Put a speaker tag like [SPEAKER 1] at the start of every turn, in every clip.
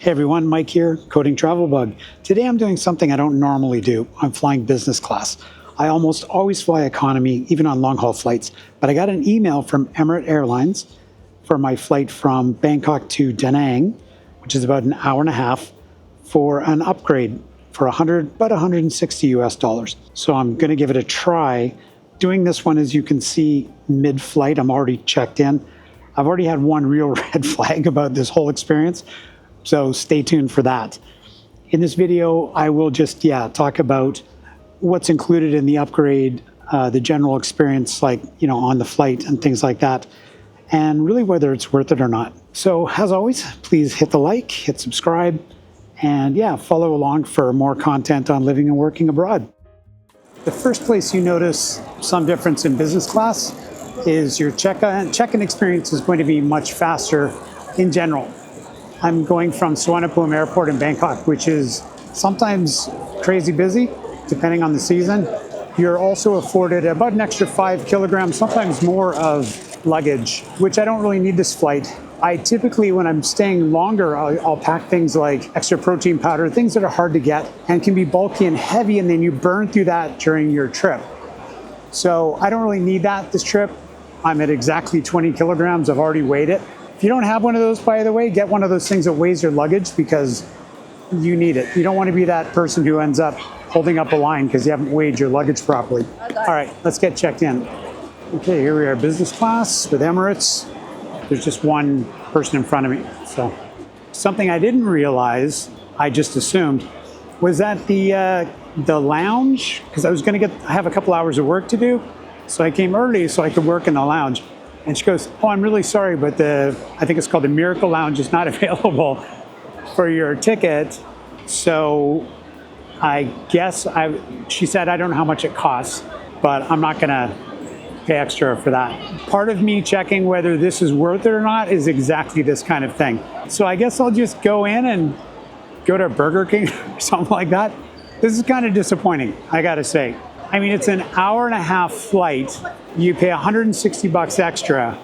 [SPEAKER 1] Hey everyone, Mike here, Coding Travel Bug. Today I'm doing something I don't normally do. I'm flying business class. I almost always fly economy, even on long haul flights, but I got an email from Emirates Airlines for my flight from Bangkok to Da Nang, which is about an hour and a half, for an upgrade for about 160 US dollars. So I'm gonna give it a try. Doing this one, as you can see, mid-flight, I'm already checked in. I've already had one real red flag about this whole experience. So stay tuned for that. In this video, I will just, talk about what's included in the upgrade, the general experience, like, on the flight and things like that, and really whether it's worth it or not. So as always, please hit the like, hit subscribe, and follow along for more content on living and working abroad. The first place you notice some difference in business class is your check-in experience is going to be much faster in general. I'm going from Suvarnabhumi Airport in Bangkok, which is sometimes crazy busy, depending on the season. You're also afforded about an extra 5 kilograms, sometimes more, of luggage, which I don't really need this flight. I typically, when I'm staying longer, I'll pack things like extra protein powder, things that are hard to get and can be bulky and heavy, and then you burn through that during your trip. So I don't really need that this trip. I'm at exactly 20 kilograms. I've already weighed it. If you don't have one of those, by the way, get one of those things that weighs your luggage because you need it. You don't want to be that person who ends up holding up a line because you haven't weighed your luggage properly. All right, let's get checked in. Okay, here we are, business class with Emirates. There's just one person in front of me. So something I didn't realize, I just assumed, was that the lounge, because I have a couple hours of work to do. So I came early so I could work in the lounge. And she goes, "Oh, I'm really sorry, but I think it's called the Miracle Lounge is not available for your ticket." So I guess she said, I don't know how much it costs, but I'm not gonna pay extra for that. Part of me checking whether this is worth it or not is exactly this kind of thing. So I guess I'll just go in and go to Burger King or something like that. This is kind of disappointing, I gotta say. I mean, it's an hour and a half flight. You pay 160 bucks extra,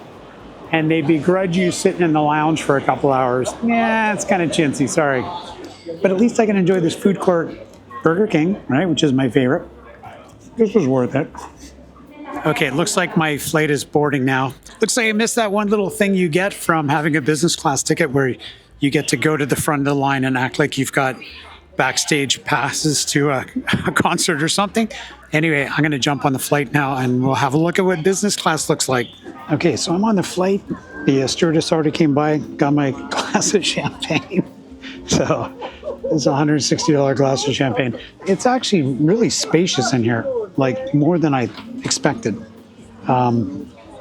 [SPEAKER 1] and they begrudge you sitting in the lounge for a couple hours. Yeah, it's kind of chintzy, sorry. But at least I can enjoy this food court Burger King, right, which is my favorite. This was worth it. Okay, it looks like my flight is boarding now. Looks like I missed that one little thing you get from having a business class ticket where you get to go to the front of the line and act like you've got backstage passes to a concert or something. Anyway, I'm going to jump on the flight now and we'll have a look at what business class looks like. Okay, so I'm on the flight. The stewardess already came by, got my glass of champagne. So it's a $160 glass of champagne. It's actually really spacious in here, like more than I expected.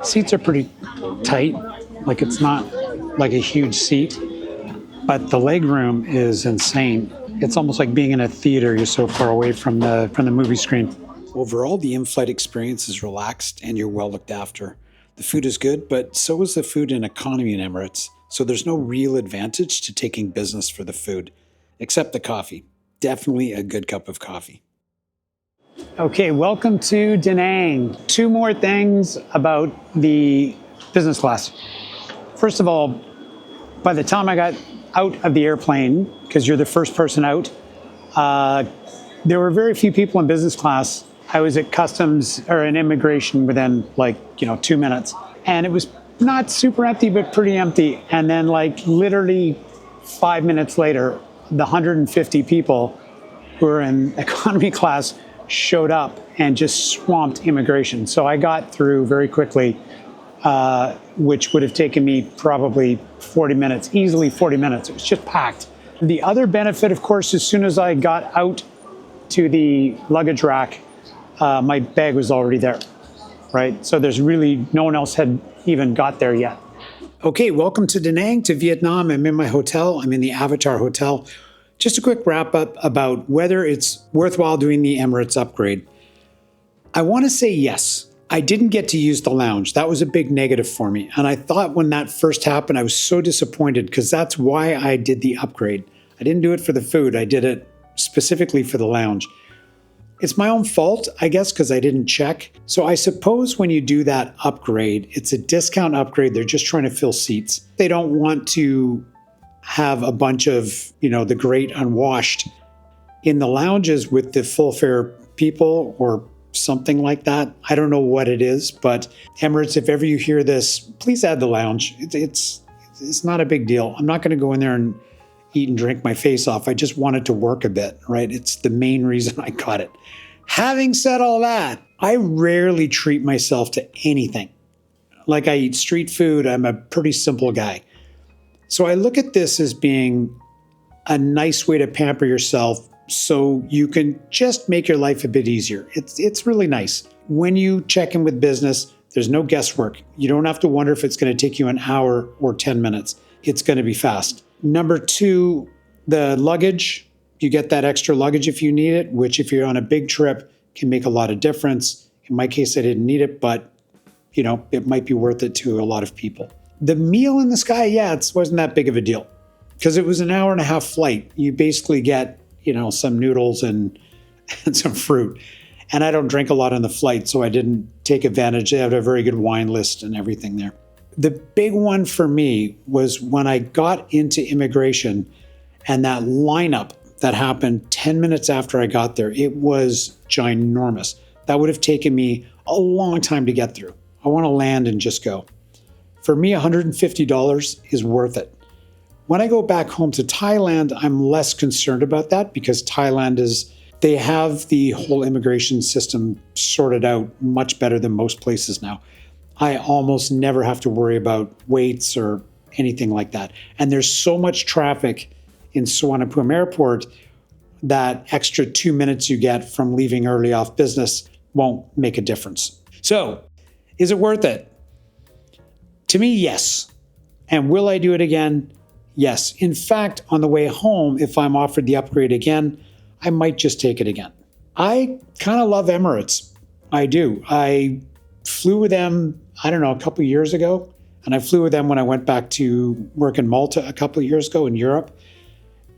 [SPEAKER 1] Seats are pretty tight, like it's not like a huge seat, but the leg room is insane. It's almost like being in a theater. You're so far away from the movie screen. Overall, the in-flight experience is relaxed and you're well looked after. The food is good, but so is the food in economy in Emirates. So there's no real advantage to taking business for the food, except the coffee. Definitely a good cup of coffee. Okay, welcome to Da Nang. 2 more things about the business class. First of all, by the time I got out of the airplane, because you're the first person out, there were very few people in business class. I was at customs or in immigration within 2 minutes. And it was not super empty, but pretty empty. And then literally 5 minutes later, the 150 people who were in economy class showed up and just swamped immigration. So I got through very quickly, which would have taken me probably 40 minutes, easily 40 minutes. It was just packed. The other benefit, of course, as soon as I got out to the luggage rack, my bag was already there, right? So there's really, no one else had even got there yet. Okay, welcome to Da Nang, to Vietnam. I'm in my hotel. I'm in the Avatar Hotel. Just a quick wrap up about whether it's worthwhile doing the Emirates upgrade. I want to say yes. I didn't get to use the lounge. That was a big negative for me. And I thought when that first happened, I was so disappointed because that's why I did the upgrade. I didn't do it for the food. I did it specifically for the lounge. It's my own fault, I guess, because I didn't check. So I suppose when you do that upgrade, it's a discount upgrade. They're just trying to fill seats. They don't want to have a bunch of, the great unwashed in the lounges with the full fare people or something like that. I don't know what it is, but Emirates, if ever you hear this, please add the lounge. It's not a big deal. I'm not going to go in there and eat and drink my face off. I just want it to work a bit, right? It's the main reason I got it. Having said all that, I rarely treat myself to anything. Like I eat street food. I'm a pretty simple guy. So I look at this as being a nice way to pamper yourself so you can just make your life a bit easier. It's really nice. When you check in with business, there's no guesswork. You don't have to wonder if it's going to take you an hour or 10 minutes. It's going to be fast. Number two, the luggage. You get that extra luggage if you need it, which if you're on a big trip can make a lot of difference. In my case, I didn't need it, but it might be worth it to a lot of people. The meal in the sky, it wasn't that big of a deal because it was an hour and a half flight. You basically get some noodles and some fruit. And I don't drink a lot on the flight, so I didn't take advantage. They had a very good wine list and everything there. The big one for me was when I got into immigration and that lineup that happened 10 minutes after I got there. It was ginormous. That would have taken me a long time to get through. I want to land and just go. For me, $150 is worth it. When I go back home to Thailand, I'm less concerned about that because they have the whole immigration system sorted out much better than most places now. I almost never have to worry about waits or anything like that. And there's so much traffic in Suvarnabhumi Airport that extra 2 minutes you get from leaving early off business won't make a difference. So, is it worth it? To me, yes. And will I do it again? Yes. In fact, on the way home, if I'm offered the upgrade again, I might just take it again. I kind of love Emirates. I do. I flew with them, a couple of years ago. And I flew with them when I went back to work in Malta a couple of years ago in Europe.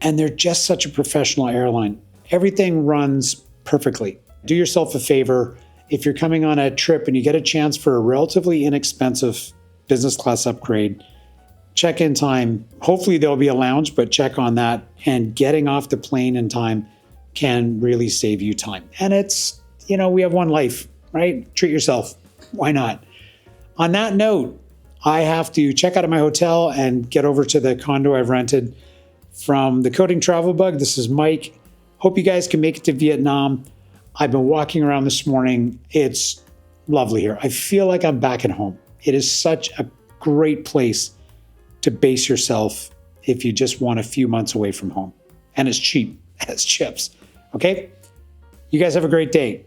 [SPEAKER 1] And they're just such a professional airline. Everything runs perfectly. Do yourself a favor. If you're coming on a trip and you get a chance for a relatively inexpensive business class upgrade, check-in time, hopefully there'll be a lounge, but check on that. And getting off the plane in time can really save you time. And it's, we have one life, right? Treat yourself. Why not? On that note, I have to check out of my hotel and get over to the condo I've rented. From the Coding Travel Bug, this is Mike. Hope you guys can make it to Vietnam. I've been walking around this morning. It's lovely here. I feel like I'm back at home. It is such a great place to base yourself if you just want a few months away from home. And it's cheap as chips. Okay? You guys have a great day.